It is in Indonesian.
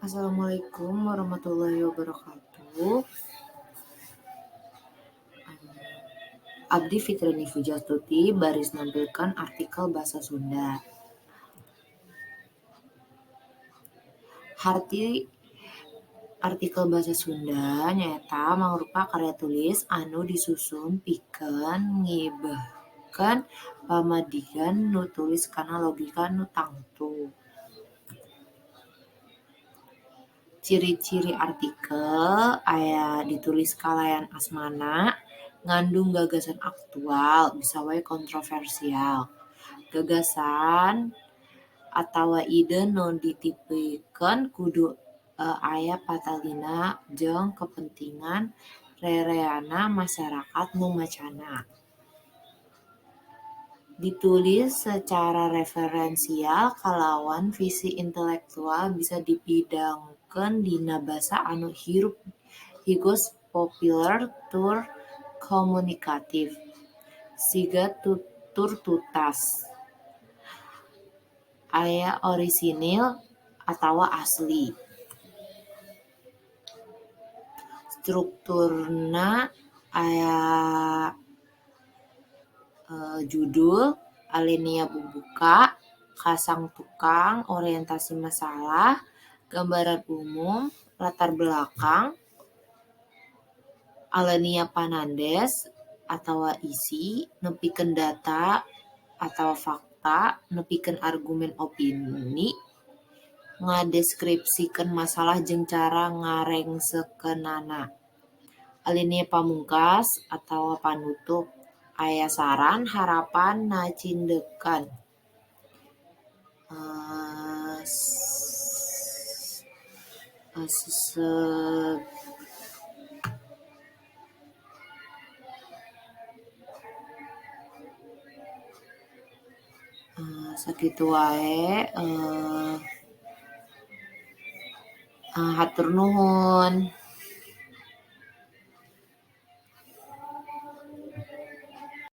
Assalamualaikum warahmatullahi wabarakatuh. Abdi Fitriani Fujastuti baris nampilkan artikel Basa Sunda. Artikel Basa Sunda nyaeta mangrupa karya tulis anu disusun pikeun ngibeuhkeun pamadigan nu tulis kana logika nu tangtu. Ciri-ciri artikel aya ditulis kalayan asmana, ngandung gagasan aktual, bisa wae kontroversial. Gagasan atawa ide nu ditipikeun kudu aya patalina jeung kepentingan rereana masyarakat nu macana. Ditulis secara referensial kalawan visi intelektual bisa dipidangkeun dina basa anu higos populer tur komunikatif. Siga tutur tutas. Aya orisinil atawa asli. Strukturna aya judul, alinea pembuka, kasang tukang, orientasi masalah, gambaran umum, latar belakang, alinea panandes atawa isi, nepikeun data atawa fakta, nepikeun argumen opini, ngadeskripsikeun masalah jeung cara ngarengsekeunana. Alinea pamungkas atawa panutup, aya saran, harapan, nacindekan. Sakitu wae. Hatur nuhun.